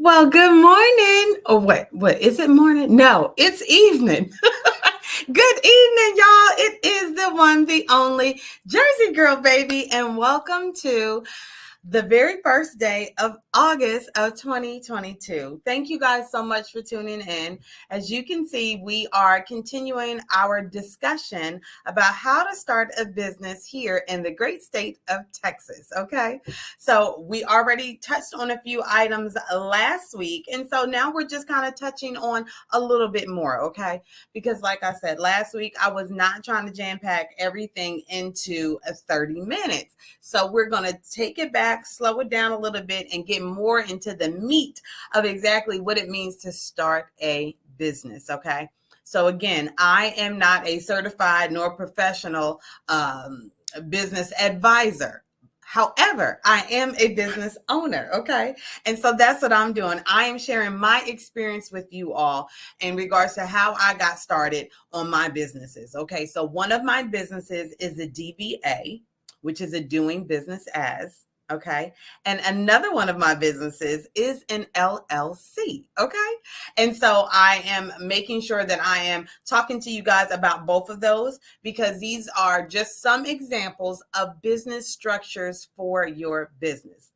Well, good morning. Oh, what is it morning? No, it's evening. Good evening, y'all. It is the one, the only Jersey Girl, baby, and welcome to the very first day of August of 2022. Thank you guys so much for tuning in. As you can see, we are continuing our discussion about how to start a business here in the great state of Texas. Okay. So we already touched on a few items last week. And so now we're just kind of touching on a little bit more. Okay. Because like I said, last week, I was not trying to jam pack everything into 30 minutes. So we're going to take it back, slow it down a little bit, and get more into the meat of exactly what it means to start a business. Okay. So again, I am not a certified nor professional business advisor. However, I am a business owner, okay? And so that's what I'm doing. I am sharing my experience with you all in regards to how I got started on my businesses, okay? So one of my businesses is a DBA, which is a doing business as, okay? And another one of my businesses is an LLC, okay? And so I am making sure that I am talking to you guys about both of those because these are just some examples of business structures for your business.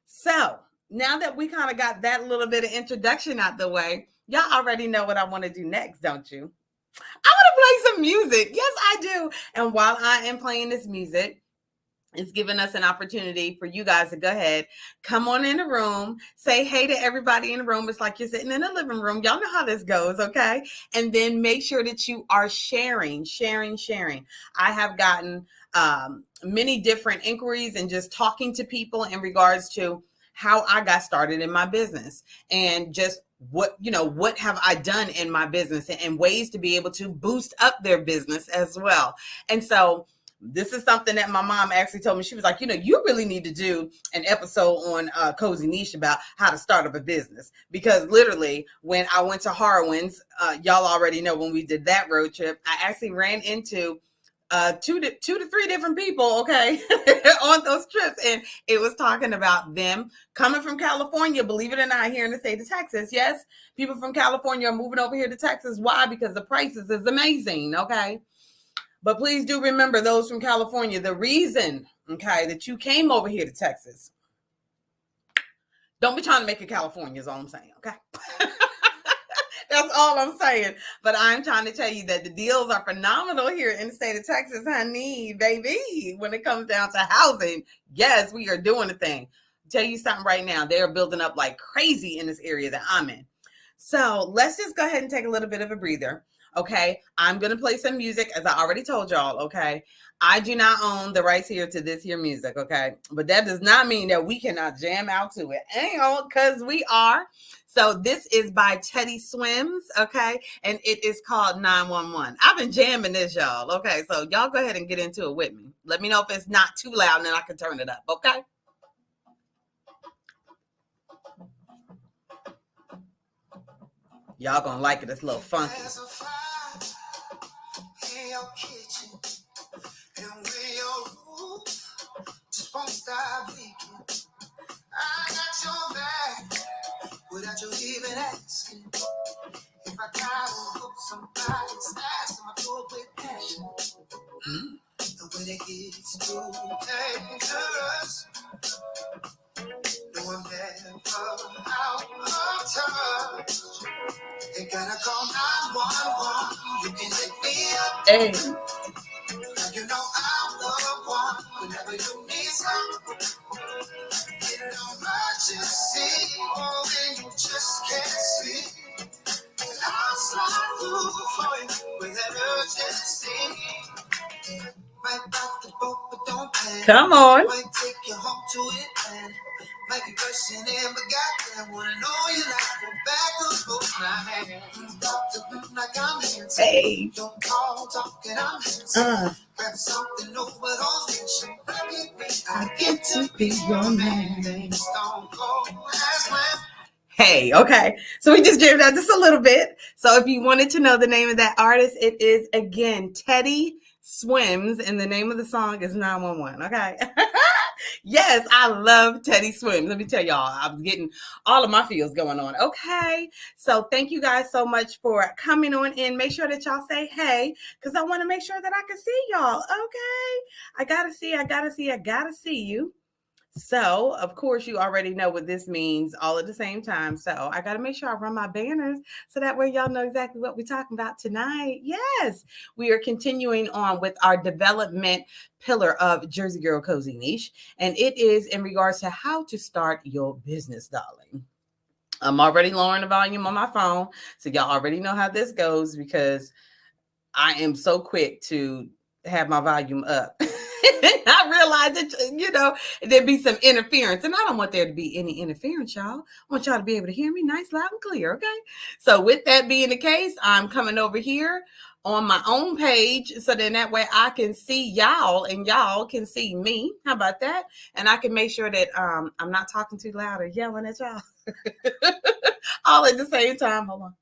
So now that we kind of got that little bit of introduction out the way, y'all already know what I want to do next, don't you? I want to play some music. Yes, I do. And while I am playing this music, it's giving us an opportunity for you guys to go ahead, come on in the room, say hey to everybody in the room. It's like you're sitting in a living room. Y'all know how this goes, okay? And then make sure that you are sharing. I have gotten many different inquiries and just talking to people in regards to how I got started in my business and just what have I done in my business and ways to be able to boost up their business as well. And so this is something that my mom actually told me. She was like, you really need to do an episode on Cozy Niche about how to start up a business. Because literally when I went to Harwin's, y'all already know when we did that road trip, I actually ran into two to three different people, okay, on those trips. And it was talking about them coming from California, believe it or not, here in the state of Texas. Yes, people from California are moving over here to Texas. Why? Because the prices is amazing, okay? But please do remember those from California, the reason, okay, that you came over here to Texas. Don't be trying to make it California is all I'm saying, okay? That's all I'm saying. But I'm trying to tell you that the deals are phenomenal here in the state of Texas, honey, baby. When it comes down to housing, yes, we are doing a thing. I'll tell you something right now. They are building up like crazy in this area that I'm in. So let's just go ahead and take a little bit of a breather. Okay, I'm going to play some music, as I already told y'all, okay? I do not own the rights here to this here music, okay? But that does not mean that we cannot jam out to it. Ain't because we are. So this is by Teddy Swims, okay? And it is called 911. I've been jamming this, y'all, okay? So y'all go ahead and get into it with me. Let me know if it's not too loud and then I can turn it up, okay? Y'all gonna like it. It's a little funky. Just won't stop leaking. I got your back without you even asking. If I gotta hope somebody's asking, I do it with passion. The way that gets too dangerous. No, I'm never out of touch. They gotta call 911. You can hit me up. Hey. You know I'm the one whenever you need some. You know emergency, or when you just can't see. And I'll slide through for you with that urgency. Right about the boat, but don't panic. Come on. Might take you home to it and might be rushing in, but goddamn, wanna know you like the back of both my hands. Talk to me like I'm handsome. Hey. Don't call talking, I'm handsome. Grab something over those mention. I get to be your man. Things don't go as planned. Hey, okay. So we just jammed out just a little bit. So if you wanted to know the name of that artist, it is again Teddy Swims, and the name of the song is 911. Okay. Yes, I love Teddy Swims. Let me tell y'all, I'm getting all of my feels going on. Okay. So thank you guys so much for coming on in. Make sure that y'all say hey, because I want to make sure that I can see y'all. Okay. I gotta see you. So, of course, you already know what this means all at the same time. So, I got to make sure I run my banners so that way y'all know exactly what we're talking about tonight. Yes, we are continuing on with our development pillar of Jersey Girl Cozy Niche, and it is in regards to how to start your business, darling. I'm already lowering the volume on my phone, so y'all already know how this goes because I am so quick to have my volume up. I realize that, there'd be some interference. And I don't want there to be any interference, y'all. I want y'all to be able to hear me nice, loud, and clear, okay? So with that being the case, I'm coming over here on my own page so then that way I can see y'all and y'all can see me. How about that? And I can make sure that I'm not talking too loud or yelling at y'all. All at the same time. Hold on.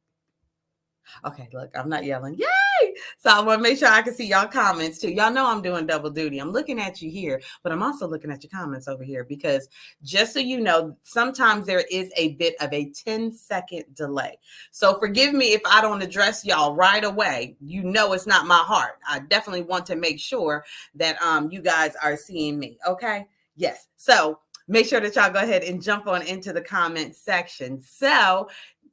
Okay, look, I'm not yelling. Yay! So I want to make sure I can see y'all comments too. Y'all know I'm doing double duty. I'm looking at you here, but I'm also looking at your comments over here because just so you know, sometimes there is a bit of a 10-second delay. So forgive me if I don't address y'all right away. You know it's not my heart. I definitely want to make sure that you guys are seeing me. Okay? Yes. So make sure that y'all go ahead and jump on into the comment section. So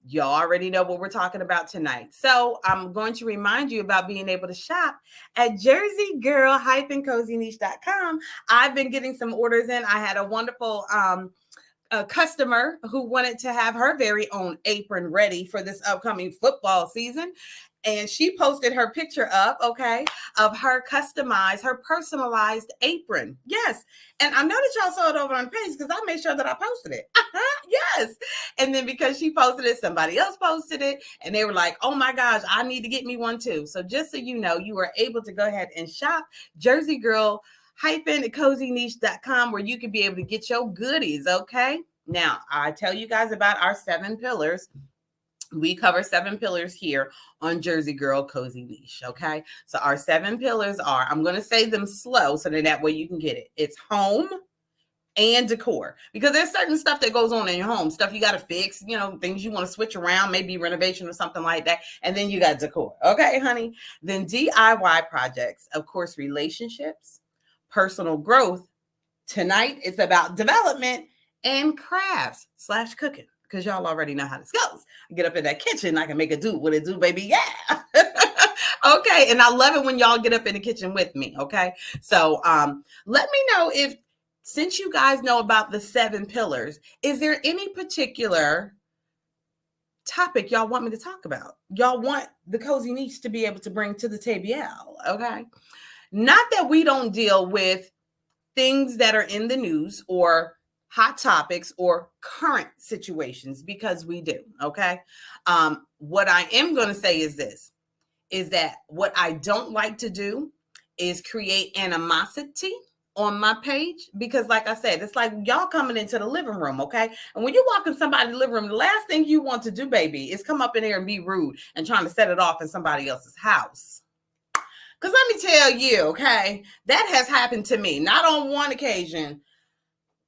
y'all already know what we're talking about tonight. So I'm going to remind you about being able to shop at jerseygirl-cozyniche.com. I've been getting some orders in. I had a wonderful a customer who wanted to have her very own apron ready for this upcoming football season. And she posted her picture up, okay, of her customized, her personalized apron. Yes. And I know that y'all saw it over on the page because I made sure that I posted it. Yes. And then because she posted it, somebody else posted it. And they were like, oh my gosh, I need to get me one too. So just so you know, you are able to go ahead and shop Jersey Girl cozyniche.com where you can be able to get your goodies. Okay. Now I tell you guys about our 7 pillars. We cover 7 pillars here on Jersey Girl Cozy Niche. Okay. So our 7 pillars are, I'm going to say them slow so that way you can get it. It's home and decor, because there's certain stuff that goes on in your home, stuff you got to fix, things you want to switch around, maybe renovation or something like that. And then you got decor. Okay, honey. Then DIY projects, of course, relationships, personal growth. Tonight, it's about development and crafts/cooking, because y'all already know how this goes. I get up in that kitchen, I can make it do what it do, baby. Yeah. Okay. And I love it when y'all get up in the kitchen with me. Okay. So let me know if, since you guys know about the 7 pillars, is there any particular topic y'all want me to talk about? Y'all want the Cozy Niche to be able to bring to the table. Okay. Not that we don't deal with things that are in the news or hot topics or current situations, because we do. Okay. What I am going to say is this, is that what I don't like to do is create animosity on my page, because like I said, it's like y'all coming into the living room, okay? And when you walk in somebody's living room, the last thing you want to do, baby, is come up in there and be rude and trying to set it off in somebody else's house. Because let me tell you, okay, that has happened to me, not on one occasion,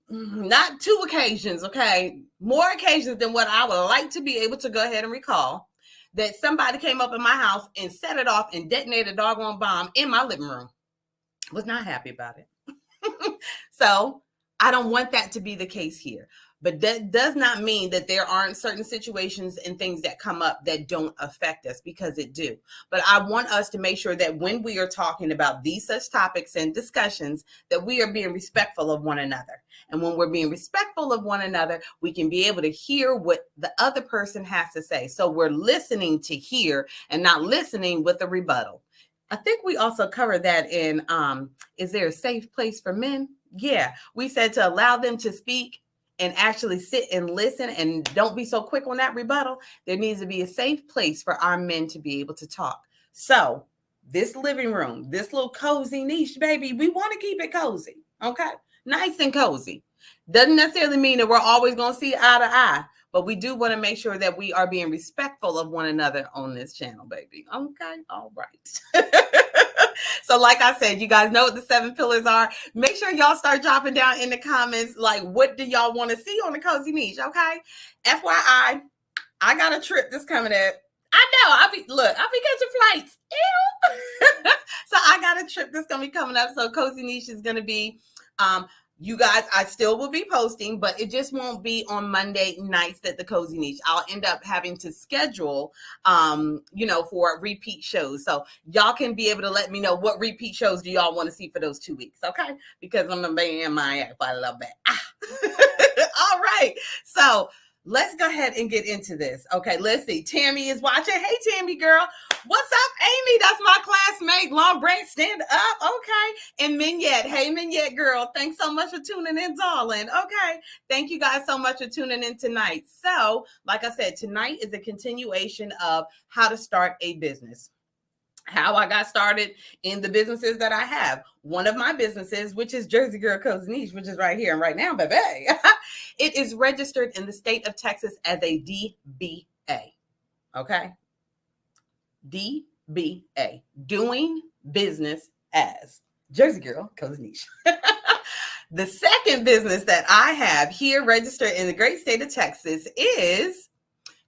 not 2 occasions, okay, more occasions than what I would like to be able to go ahead and recall, that somebody came up in my house and set it off and detonated a doggone bomb in my living room. Was not happy about it. So I don't want that to be the case here. But that does not mean that there aren't certain situations and things that come up that don't affect us, because it do. But I want us to make sure that when we are talking about these such topics and discussions, that we are being respectful of one another. And when we're being respectful of one another, we can be able to hear what the other person has to say. So we're listening to hear and not listening with a rebuttal. I think we also covered that in, is there a safe place for men? Yeah, we said to allow them to speak and actually sit and listen and don't be so quick on that rebuttal. There needs to be a safe place for our men to be able to talk. So this living room, this little cozy niche, baby, we want to keep it cozy, okay? Nice and cozy. Doesn't necessarily mean that we're always going to see eye to eye, but we do want to make sure that we are being respectful of one another on this channel, baby. Okay, all right. So like I said, you guys know what the 7 pillars are. Make sure y'all start dropping down in the comments, like, what do y'all want to see on the Cozy Niche, okay? FYI, I got a trip that's coming up. I know. I'll be catching flights. Ew. So I got a trip that's gonna be coming up. So Cozy Niche is gonna be you guys, I still will be posting, but it just won't be on Monday nights at the Cozy Niche. I'll end up having to schedule for repeat shows. So y'all can be able to let me know what repeat shows do y'all want to see for those 2 weeks, okay? Because I'm gonna be in my ass quite a little bit. All right. So let's go ahead and get into this. Okay, let's see. Tammy is watching. Hey, Tammy girl. What's up, Amy? That's my classmate. Long Branch, stand up. Okay. And Mignette. Hey, Mignette girl. Thanks so much for tuning in, darling. Okay. Thank you guys so much for tuning in tonight. So, like I said, tonight is a continuation of how to start a business. How I got started in the businesses that I have. One of my businesses, which is Jersey Girl Cozy Niche, which is right here and right now, baby. It is registered in the state of Texas as a DBA. Okay? DBA. Doing business as Jersey Girl Cozy Niche. The second business that I have here registered in the great state of Texas is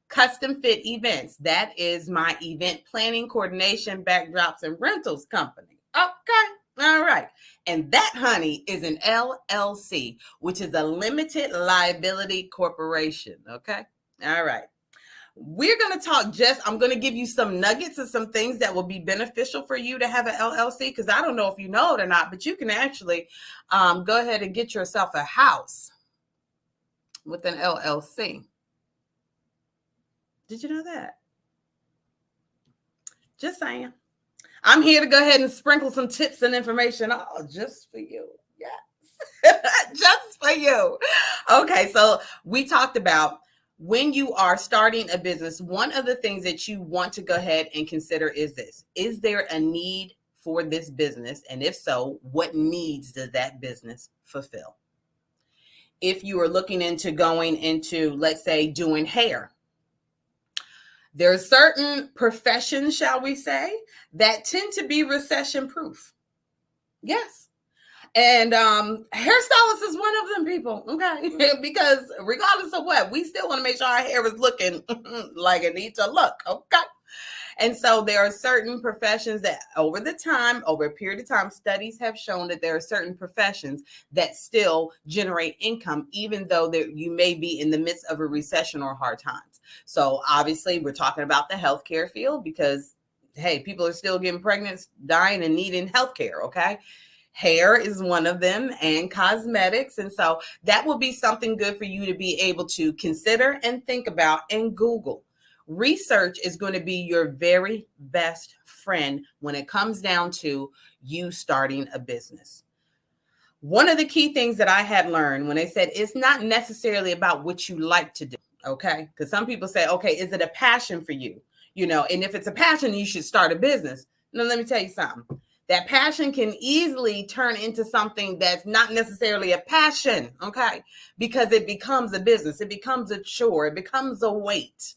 Custom Fit Events. That is my event planning, coordination, backdrops, and rentals company. Okay. All right. And that, honey, is an LLC, which is a limited liability corporation. Okay. All right. We're going to talk I'm going to give you some nuggets of some things that will be beneficial for you to have an LLC, because I don't know if you know it or not, but you can actually go ahead and get yourself a house with an LLC. Did you know that? Just saying. I'm here to go ahead and sprinkle some tips and information. Oh, just for you. Yes. Just for you. Okay, so we talked about when you are starting a business, one of the things that you want to go ahead and consider is this. Is there a need for this business? And if so, what needs does that business fulfill? If you are looking into going into, let's say, doing hair, there are certain professions, shall we say, that tend to be recession proof. Yes. And hairstylist is one of them, people. Okay. Because regardless of what, we still want to make sure our hair is looking like it needs to look. Okay. And so there are certain professions that over a period of time, studies have shown that there are certain professions that still generate income, even though you may be in the midst of a recession or hard times. So obviously we're talking about the healthcare field because, hey, people are still getting pregnant, dying, and needing healthcare. Okay. Hair is one of them, and cosmetics. And so that will be something good for you to be able to consider and think about and Google. Research is going to be your very best friend when it comes down to you starting a business. One of the key things that I had learned when they said it's not necessarily about what you like to do, okay? Because some people say, okay, is it a passion for you? And if it's a passion, you should start a business. Now, let me tell you something. That passion can easily turn into something that's not necessarily a passion, okay? Because it becomes a business. It becomes a chore. It becomes a weight.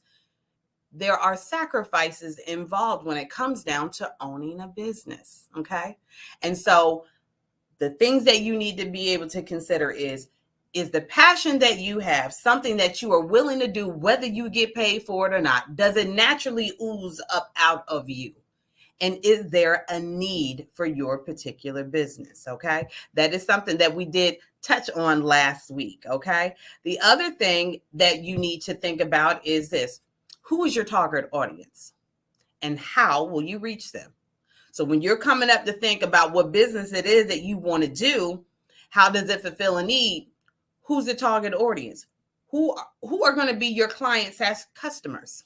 There are sacrifices involved when it comes down to owning a business, okay? And so the things that you need to be able to consider is the passion that you have something that you are willing to do, whether you get paid for it or not? Does it naturally ooze up out of you? And is there a need for your particular business? Okay. That is something that we did touch on last week. Okay. The other thing that you need to think about is this. Who is your target audience and how will you reach them? So when you're coming up to think about what business it is that you want to do, how does it fulfill a need? Who's the target audience? Who are going to be your clients as customers?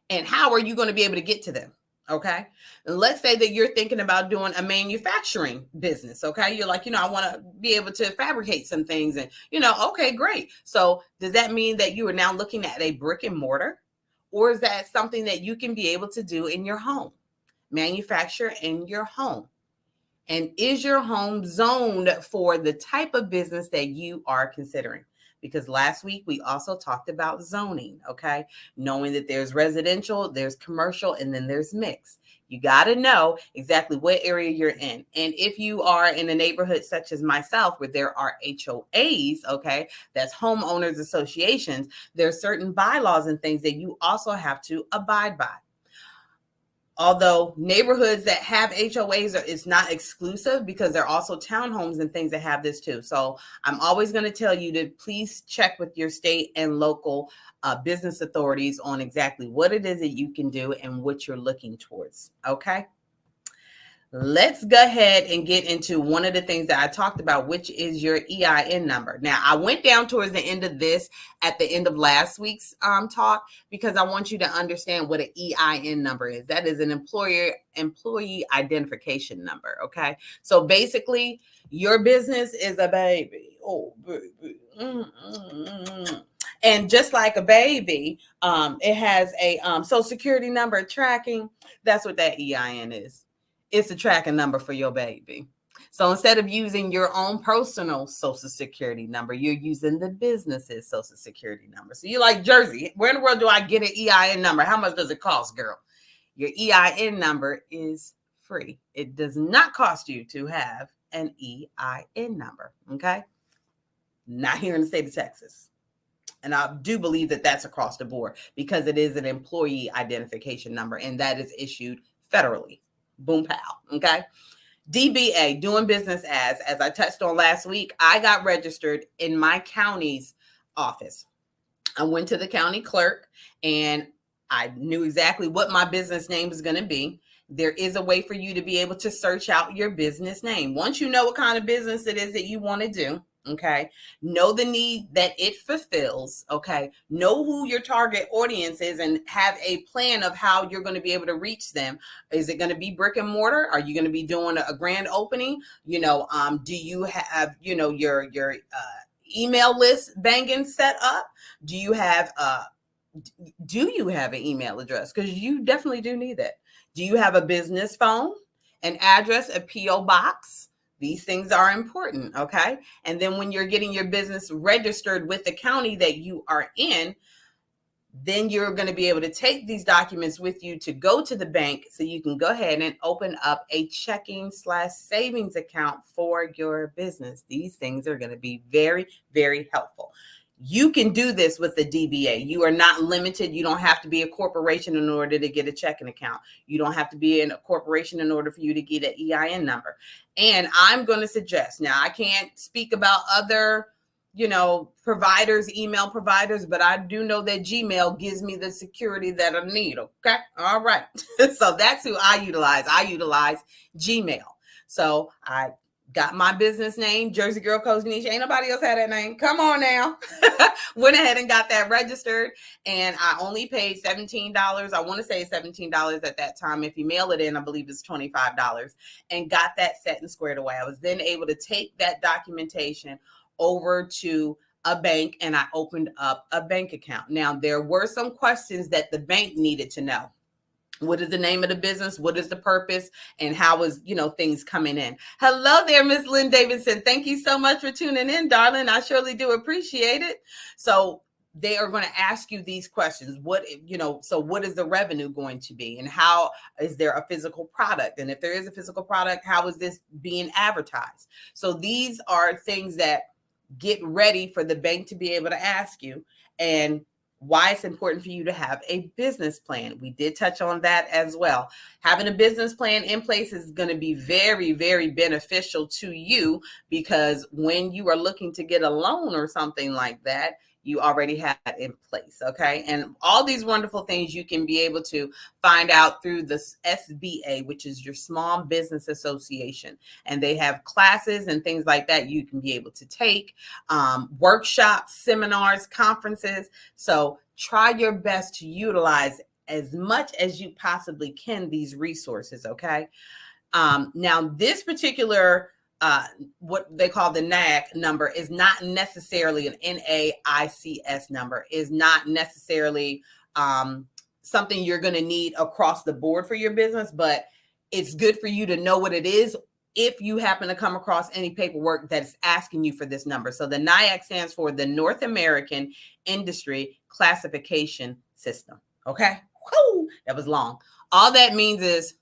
And how are you going to be able to get to them? Okay. And let's say that you're thinking about doing a manufacturing business. Okay. You're like, I want to be able to fabricate some things and, okay, great. So does that mean that you are now looking at a brick and mortar, or is that something that you can be able to do in your home? Manufacture in your home. And is your home zoned for the type of business that you are considering? Because last week we also talked about zoning, okay? Knowing that there's residential, there's commercial, and then there's mixed. You got to know exactly what area you're in. And if you are in a neighborhood such as myself, where there are HOAs, okay, that's homeowners associations, there are certain bylaws and things that you also have to abide by. Although neighborhoods that have HOAs it's not exclusive, because there are also townhomes and things that have this too. So I'm always going to tell you to please check with your state and local business authorities on exactly what it is that you can do and what you're looking towards. Okay. Let's go ahead and get into one of the things that I talked about, which is your EIN number. Now, I went down towards the end of this at the end of last week's talk, because I want you to understand what an EIN number is. That is an employee identification number, okay? So basically, your business is a baby. Oh, baby. And just like a baby, it has a social security number tracking. That's what that EIN is. It's a tracking number for your baby. So instead of using your own personal social security number, you're using the business's social security number. So you're like, Jersey, where in the world do I get an EIN number? How much does it cost, girl? Your EIN number is free. It does not cost you to have an EIN number, okay? Not here in the state of Texas. And I do believe that that's across the board, because it is an employee identification number, and that is issued federally. Boom, pow. Okay. DBA, doing business as I touched on last week, I got registered in my county's office. I went to the county clerk and I knew exactly what my business name was going to be. There is a way for you to be able to search out your business name. Once you know what kind of business it is that you want to do, okay, know the need that it fulfills, okay, know who your target audience is and have a plan of how you're going to be able to reach them. Is it going to be brick and mortar? Are you going to be doing a grand opening? Do you have, your email list banging set up? Do you have an email address? Because you definitely do need that. Do you have a business phone, an address, a PO box? These things are important, okay? And then when you're getting your business registered with the county that you are in, then you're going to be able to take these documents with you to go to the bank so you can go ahead and open up a checking/savings account for your business. These things are going to be very, very helpful. You can do this with the DBA. You are not limited. You don't have to be a corporation in order to get a checking account. You don't have to be in a corporation in order for you to get an EIN number. And I'm going to suggest, now I can't speak about other, providers, email providers, but I do know that Gmail gives me the security that I need. Okay. All right. So that's who I utilize. I utilize Gmail. So I got my business name, Jersey Girl Coach Nisha. Ain't nobody else had that name. Come on now. Went ahead and got that registered, and I only paid $17. I want to say $17 at that time. If you mail it in, I believe it's $25, and got that set and squared away. I was then able to take that documentation over to a bank, and I opened up a bank account. Now, there were some questions that the bank needed to know. What is the name of the business? What is the purpose? And how is, things coming in? Hello there, Miss Lynn Davidson. Thank you so much for tuning in, darling. I surely do appreciate it. So they are going to ask you these questions. So what is the revenue going to be? And how is there a physical product? And if there is a physical product, how is this being advertised? So these are things that get ready for the bank to be able to ask you. And why it's important for you to have a business plan. We did touch on that as well. Having a business plan in place is going to be very, very beneficial to you, because when you are looking to get a loan or something like that, you already have it in place, okay? And all these wonderful things you can be able to find out through the SBA, which is your Small Business Association. And they have classes and things like that you can be able to take, workshops, seminars, conferences. So try your best to utilize as much as you possibly can these resources, okay? Now, this particular what they call the NAIC number is not necessarily an NAICS number, is not necessarily something you're going to need across the board for your business, but it's good for you to know what it is if you happen to come across any paperwork that's asking you for this number. So the NAICS stands for the North American Industry Classification System. Okay. Woo! That was long. All that means is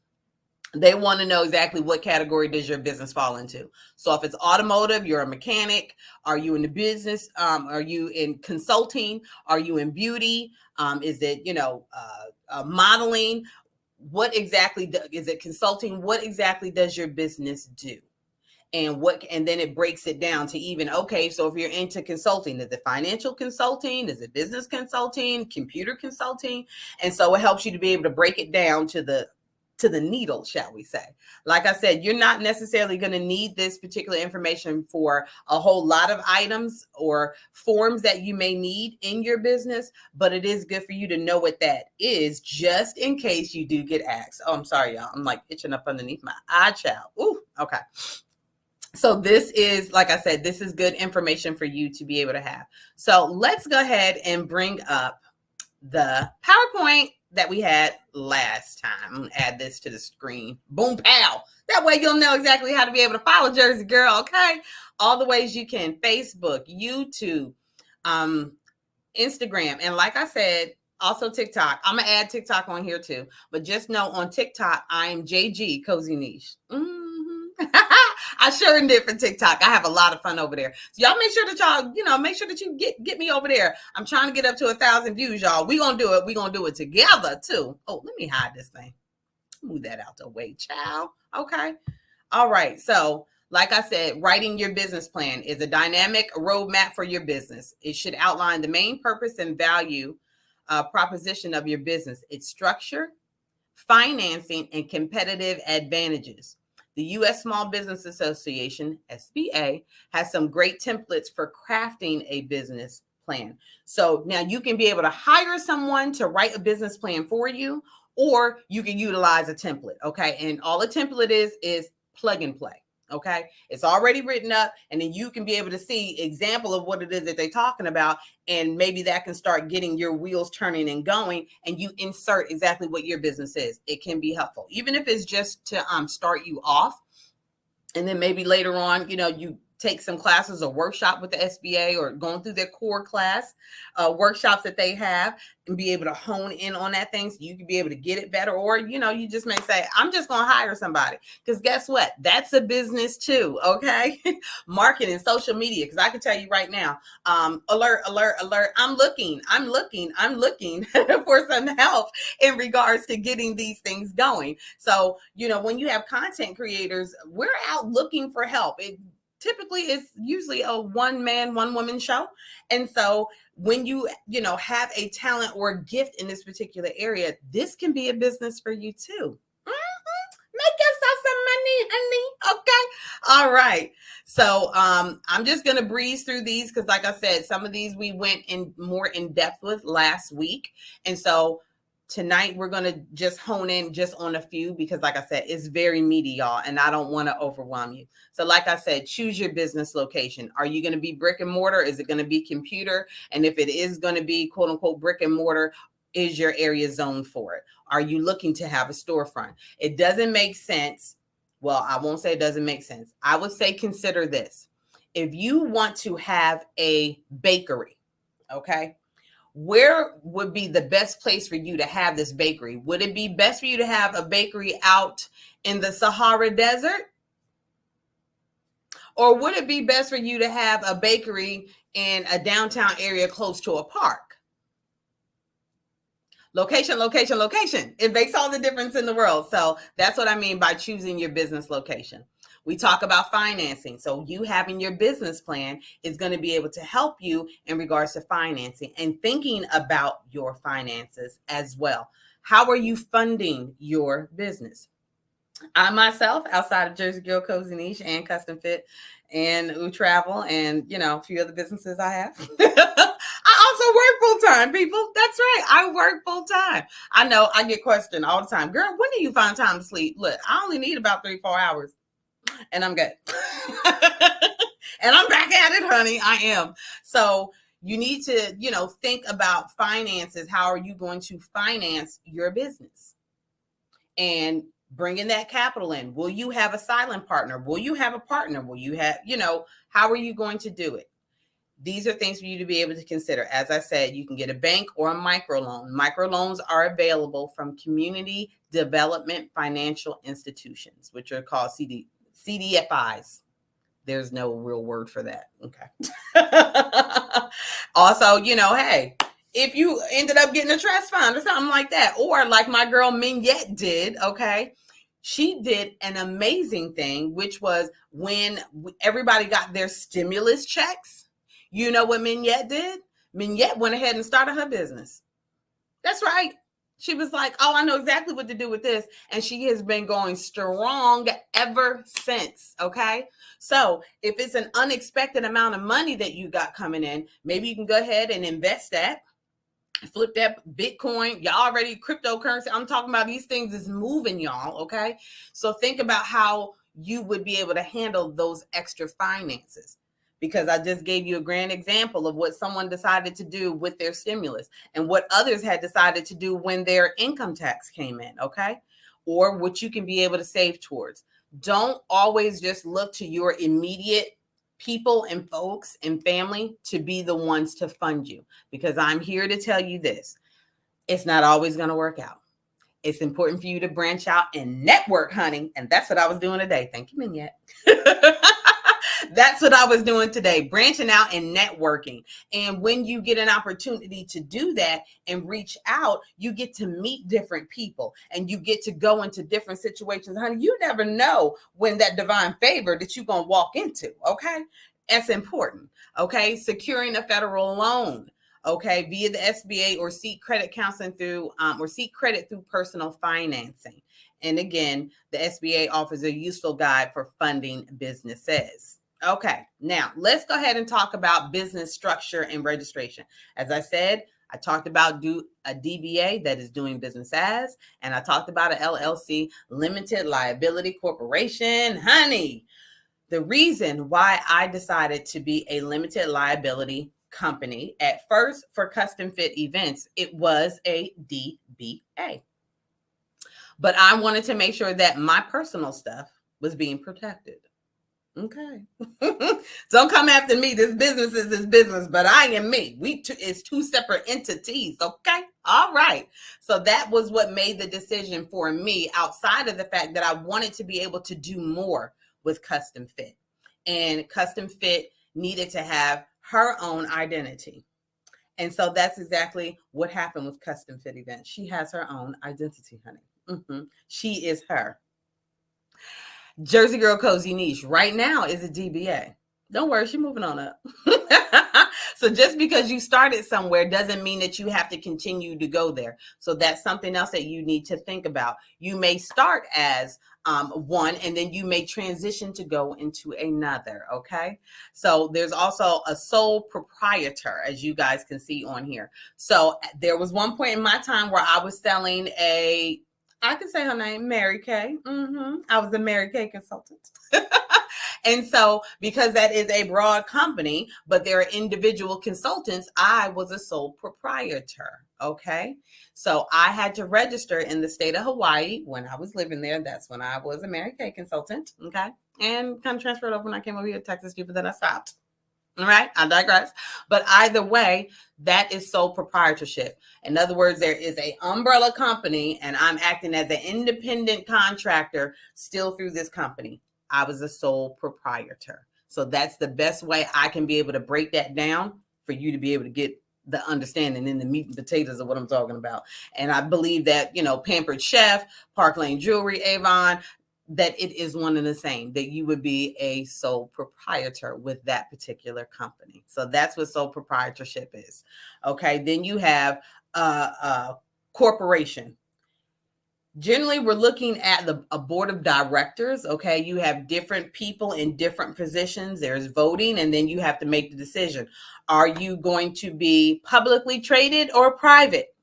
They want to know exactly what category does your business fall into. So if it's automotive, you're a mechanic. Are you in the business? Are you in consulting? Are you in beauty? Is it, modeling? What exactly is it consulting? What exactly does your business do? And then it breaks it down to even, okay, so if you're into consulting, is it financial consulting? Is it business consulting, computer consulting? And so it helps you to be able to break it down to the needle, shall we say. Like I said, you're not necessarily going to need this particular information for a whole lot of items or forms that you may need in your business, but it is good for you to know what that is, just in case you do get asked. Oh, I'm sorry, y'all. I'm like itching up underneath my eye, child. Ooh, okay. So this is, like I said, this is good information for you to be able to have. So let's go ahead and bring up the PowerPoint that we had last time. I'm going to add this to the screen. Boom, pow. That way you'll know exactly how to be able to follow Jersey Girl, okay? All the ways you can: Facebook, YouTube, Instagram, and like I said, also TikTok. I'm going to add TikTok on here too. But just know on TikTok, I'm JG Cozy Niche. I sure did for TikTok. I have a lot of fun over there. So y'all make sure that y'all, make sure that you get me over there. I'm trying to get up to 1,000 views, y'all. We're going to do it. We're going to do it together too. Oh, let me hide this thing. Move that out the way, child. Okay. All right. So like I said, writing your business plan is a dynamic roadmap for your business. It should outline the main purpose and value proposition of your business, its structure, financing, and competitive advantages. The U.S. Small Business Association, SBA, has some great templates for crafting a business plan. So now you can be able to hire someone to write a business plan for you, or you can utilize a template, okay? And all a template is plug and play, okay? It's already written up, and then you can be able to see example of what it is that they're talking about, and maybe that can start getting your wheels turning and going, and you insert exactly what your business is. It can be helpful, even if it's just to start you off, and then maybe later on, you take some classes or workshop with the SBA, or going through their core class workshops that they have, and be able to hone in on that thing so you can be able to get it better. Or, you just may say, I'm just going to hire somebody, because guess what? That's a business too. Okay. Marketing, social media. Because I can tell you right now, alert. I'm looking for some help in regards to getting these things going. So, when you have content creators, we're out looking for help. Typically it's usually a one-man, one-woman show. And so when you have a talent or a gift in this particular area, this can be a business for you too. Make yourself some money, honey. Okay. All right. So I'm just going to breeze through these, because like I said, some of these we went in more in depth with last week. And so tonight we're going to just hone in just on a few, because like I said, it's very meaty, y'all, and I don't want to overwhelm you. So like I said, choose your business location. Are you going to be brick and mortar? Is it going to be computer? And if it is going to be quote unquote brick and mortar, is your area zoned for it? Are you looking to have a storefront? It doesn't make sense. Well, I won't say it doesn't make sense. I would say consider this. If you want to have a bakery, okay, where would be the best place for you to have this bakery? Would it be best for you to have a bakery out in the Sahara Desert? Or would it be best for you to have a bakery in a downtown area close to a park? Location. It makes all the difference in the world. So that's what I mean by choosing your business location. We talk about financing. So you having your business plan is going to be able to help you in regards to financing and thinking about your finances as well. How are you funding your business? I myself, outside of Jersey Girl Cozy Niche and Custom Fit and Travel and, a few other businesses I have, I also work full time, people. That's right. I work full time. I know I get questioned all the time. Girl, when do you find time to sleep? Look, I only need about 3-4 hours and I'm good. And I'm back at it, honey. I am. So you need to, think about finances. How are you going to finance your business? And bringing that capital in. Will you have a silent partner? Will you have a partner? Will you have, how are you going to do it? These are things for you to be able to consider. As I said, you can get a bank or a microloan. Microloans are available from community development financial institutions, which are called CDFIs. There's no real word for that. Okay. Also, hey, if you ended up getting a trust fund or something like that, or like my girl Mignette did, okay, she did an amazing thing, which was when everybody got their stimulus checks. You know what Mignette did? Mignette went ahead and started her business. That's right. She was like, oh, I know exactly what to do with this. And she has been going strong ever since. Okay. So if it's an unexpected amount of money that you got coming in, maybe you can go ahead and invest that. Flip that Bitcoin. Y'all already cryptocurrency. I'm talking about these things is moving, y'all. Okay. So think about how you would be able to handle those extra finances, because I just gave you a grand example of what someone decided to do with their stimulus and what others had decided to do when their income tax came in. Okay. Or what you can be able to save towards. Don't always just look to your immediate people and folks and family to be the ones to fund you, because I'm here to tell you this. It's not always going to work out. It's important for you to branch out and network, honey. And that's what I was doing today. Thank you, Mignette. That's what I was doing today, branching out and networking. And when you get an opportunity to do that and reach out, you get to meet different people and you get to go into different situations. Honey, you never know when that divine favor that you're going to walk into. Okay. That's important. Okay. Securing a federal loan. Okay. Via the SBA, or seek credit counseling through, or seek credit through personal financing. And again, the SBA offers a useful guide for funding businesses. Okay, now let's go ahead and talk about business structure and registration. As I said, I talked about a DBA, that is doing business as, and I talked about an LLC, limited liability corporation. Honey, the reason why I decided to be a limited liability company at first for custom fit events, it was a DBA. But I wanted to make sure that my personal stuff was being protected. Okay. Don't come after me. This business is this business, but I am me. It's two separate entities. Okay. All right. So that was what made the decision for me, outside of the fact that I wanted to be able to do more with custom fit, and custom fit needed to have her own identity. And so that's exactly what happened with custom fit events. She has her own identity, honey. She is her. Jersey Girl Cozy Niche right now is a DBA. Don't worry, she's moving on up. So just because you started somewhere doesn't mean that you have to continue to go there. So that's something else that you need to think about. You may start as one, and then you may transition to go into another. Okay. So there's also a sole proprietor, as you guys can see on here. So there was one point in my time where I was selling I can say her name, Mary Kay. I was a Mary Kay consultant. And so because that is a broad company, but there are individual consultants, I was a sole proprietor. Okay. So I had to register in the state of Hawaii when I was living there. That's when I was a Mary Kay consultant. Okay. And kind of transferred over when I came over here to Texas, but then I stopped. All right, I digress. But either way, that is sole proprietorship. In other words, there is an umbrella company and I'm acting as an independent contractor still through this company. I was a sole proprietor. So that's the best way I can be able to break that down for you to be able to get the understanding in the meat and potatoes of what I'm talking about. And I believe that, Pampered Chef, Park Lane Jewelry, Avon, that it is one and the same, that you would be a sole proprietor with that particular company. So that's what sole proprietorship is. Okay. Then you have a corporation. Generally, we're looking at a board of directors. Okay. You have different people in different positions. There's voting, and then you have to make the decision. Are you going to be publicly traded or private?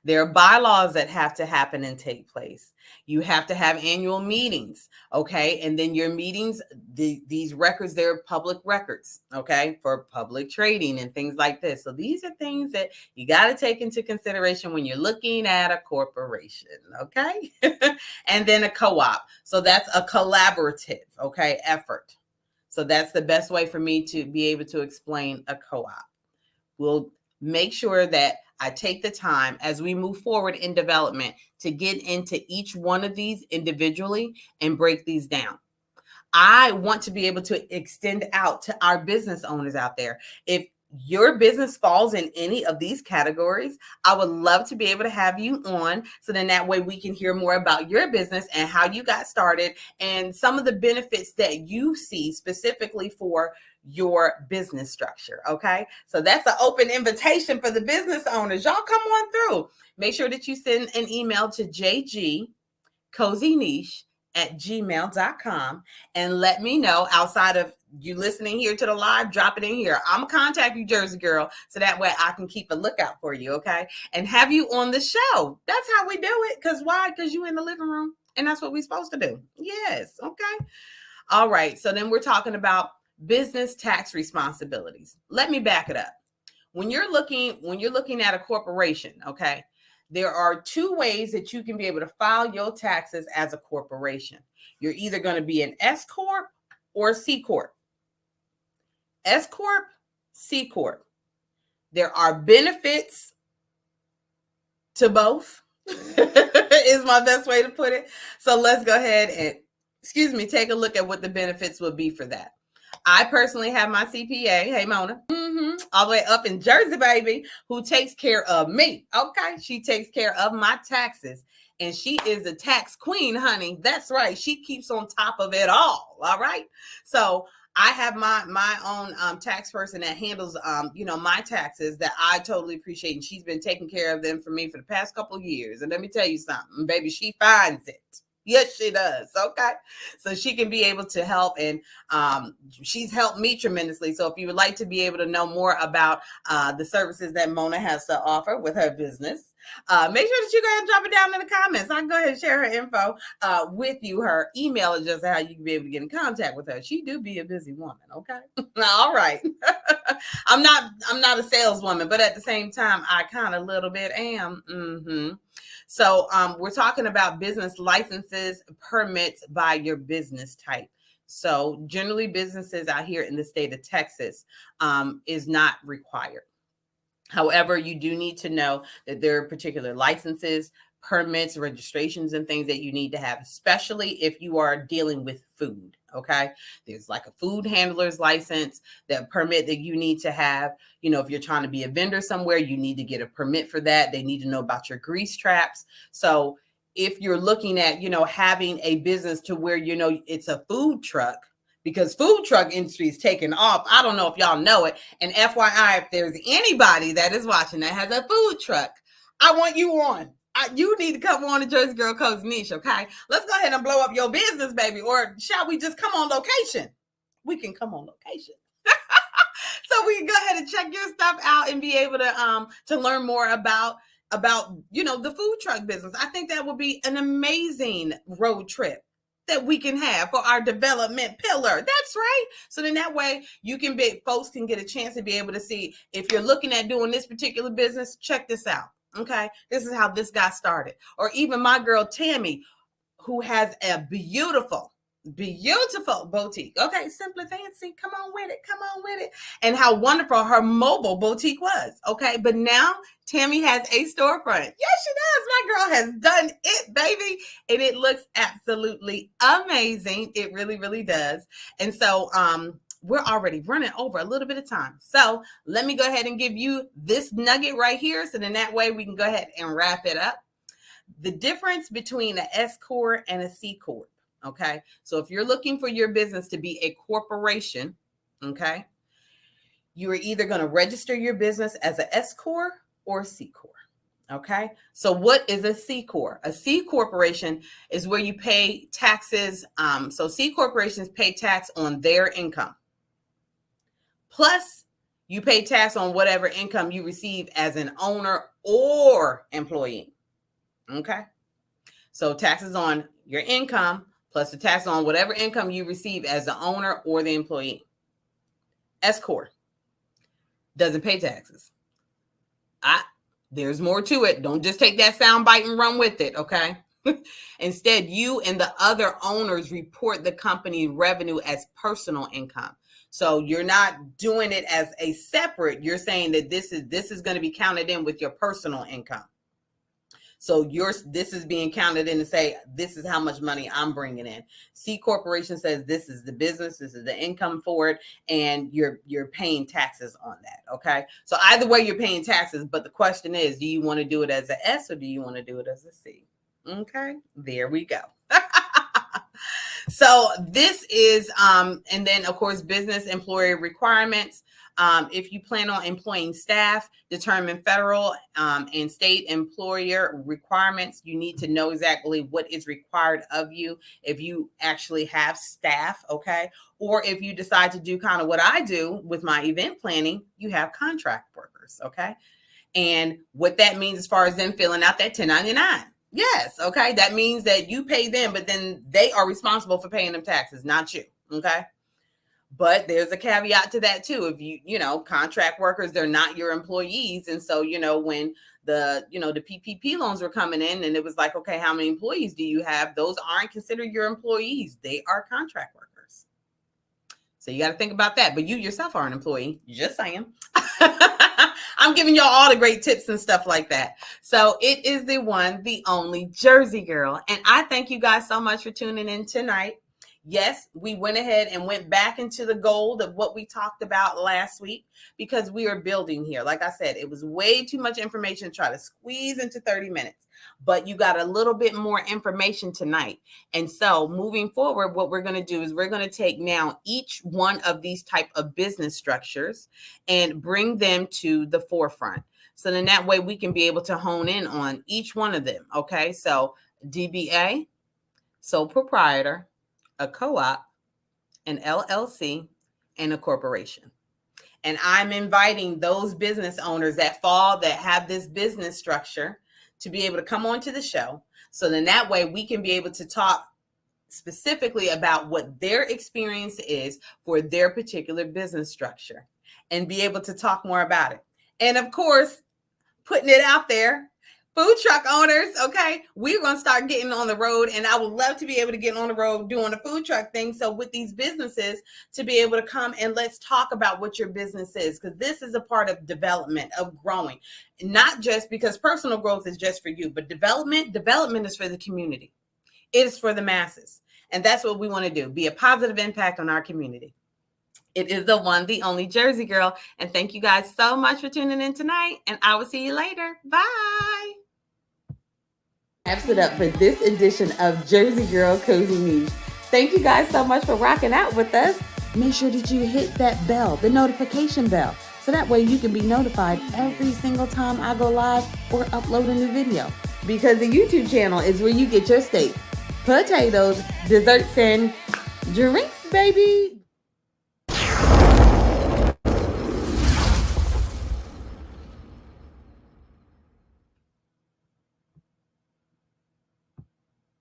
There are bylaws that have to happen and take place. You have to have annual meetings, okay? And then your meetings, these records, they're public records, okay, for public trading and things like this. So these are things that you got to take into consideration when you're looking at a corporation, okay? And then a co-op. So that's a collaborative, okay, effort. So that's the best way for me to be able to explain a co-op. We'll make sure that I take the time as we move forward in development to get into each one of these individually and break these down. I want to be able to extend out to our business owners out there. If your business falls in any of these categories, I would love to be able to have you on, so then that way we can hear more about your business and how you got started and some of the benefits that you see specifically for your business structure. Okay. So that's an open invitation for the business owners. Y'all come on through. Make sure that you send an email to jgcozyniche@gmail.com and let me know, outside of you listening here to the live, drop it in here. I'm gonna contact you, Jersey girl, so that way I can keep a lookout for you, okay? And have you on the show. That's how we do it. Because why? Because you in the living room, and that's what we're supposed to do. Yes, okay. All right. So then we're talking about business tax responsibilities. Let me back it up. When you're looking at a corporation, okay, there are two ways that you can be able to file your taxes as a corporation. You're either going to be an S Corp or C Corp. S Corp, C Corp. There are benefits to both, is my best way to put it. So let's go ahead and, take a look at what the benefits would be for that. I personally have my CPA, hey Mona, all the way up in Jersey, baby, who takes care of me. Okay, she takes care of my taxes, and she is a tax queen, honey. That's right. She keeps on top of it all. All right. So I have my own tax person that handles my taxes that I totally appreciate, and she's been taking care of them for me for the past couple of years. And let me tell you something, baby, she finds it. Yes, she does. Okay. So she can be able to help, and she's helped me tremendously. So if you would like to be able to know more about the services that Mona has to offer with her business, make sure that you go ahead and drop it down in the comments. I can go ahead and share her info with you, her email address, how you can be able to get in contact with her. She do be a busy woman. Okay. All right. I'm not a saleswoman, but at the same time, I kind of a little bit am. So we're talking about business licenses, permits by your business type. So generally businesses out here in the state of Texas is not required. However, you do need to know that there are particular licenses, permits, registrations, and things that you need to have, especially if you are dealing with food. Okay. There's like a food handler's license, that permit that you need to have. If you're trying to be a vendor somewhere, you need to get a permit for that. They need to know about your grease traps. So if you're looking at, having a business to where, it's a food truck, because food truck industry is taking off. I don't know if y'all know it. And FYI, if there's anybody that is watching that has a food truck, I want you on. You need to come on to Jersey Girl Cozy Niche, okay? Let's go ahead and blow up your business, baby. Or shall we just come on location? We can come on location. So we can go ahead and check your stuff out and be able to learn more about the food truck business. I think that would be an amazing road trip that we can have for our development pillar. That's right. So then that way folks can get a chance to be able to see, if you're looking at doing this particular business, check this out. Okay. This is how this got started. Or even my girl, Tammy, who has a beautiful boutique. Okay. Simply Fancy. Come on with it. And how wonderful her mobile boutique was. Okay. But now Tammy has a storefront. Yes, she does. My girl has done it, baby. And it looks absolutely amazing. It really, really does. And so, we're already running over a little bit of time. So let me go ahead and give you this nugget right here. So then that way we can go ahead and wrap it up. The difference between an S Corp and a C Corp. Okay. So if you're looking for your business to be a corporation, okay, you are either going to register your business as an S Corp or C Corp. Okay. So what is a C Corp? A C corporation is where you pay taxes. So C corporations pay tax on their income. Plus, you pay tax on whatever income you receive as an owner or employee. Okay. So taxes on your income plus the tax on whatever income you receive as the owner or the employee. S Corp doesn't pay taxes. There's more to it. Don't just take that sound bite and run with it. Okay. Instead, you and the other owners report the company revenue as personal income. So you're not doing it as a separate. You're saying that this is going to be counted in with your personal income. So this is being counted in to say, this is how much money I'm bringing in. C Corporation says this is the business, this is the income for it, and you're paying taxes on that, okay? So either way, you're paying taxes, but the question is, do you want to do it as an S or do you want to do it as a C? Okay, there we go. So this is, and then of course, business employer requirements. If you plan on employing staff, determine federal and state employer requirements. You need to know exactly what is required of you if you actually have staff, okay? Or if you decide to do kind of what I do with my event planning, you have contract workers, okay? And what that means as far as them filling out that 1099. Yes, okay? That means that you pay them, but then they are responsible for paying them taxes, not you, okay? But there's a caveat to that too. If you know, contract workers, they're not your employees. And so, you know, when the PPP loans were coming in and it was like, okay, how many employees do you have? Those aren't considered your employees. They are contract workers. So you got to think about that. But you yourself are an employee. Just saying. I'm giving y'all all the great tips and stuff like that. So it is the one, the only Jersey Girl. And I thank you guys so much for tuning in tonight. Yes, we went ahead and went back into the gold of what we talked about last week because we are building here. Like I said, it was way too much information to try to squeeze into 30 minutes, but you got a little bit more information tonight. And so moving forward, what we're going to do is we're going to take now each one of these type of business structures and bring them to the forefront. So then that way we can be able to hone in on each one of them. Okay, so DBA, sole proprietor, a co-op, an LLC, and a corporation. And I'm inviting those business owners that have this business structure to be able to come onto the show. So then that way we can be able to talk specifically about what their experience is for their particular business structure and be able to talk more about it. And of course, putting it out there, food truck owners, okay, we're going to start getting on the road, and I would love to be able to get on the road doing the food truck thing. So with these businesses, to be able to come and let's talk about what your business is, because this is a part of development, of growing, not just because personal growth is just for you, but development is for the community. It is for the masses. And that's what we want to do, be a positive impact on our community. It is the one, the only Jersey Girl. And thank you guys so much for tuning in tonight. And I will see you later. Bye. Wraps it up for this edition of Jersey Girl Cozy Niche. Thank you guys so much for rocking out with us. Make sure that you hit that bell, the notification bell, so that way you can be notified every single time I go live or upload a new video. Because the YouTube channel is where you get your steak, potatoes, desserts, and drinks, baby.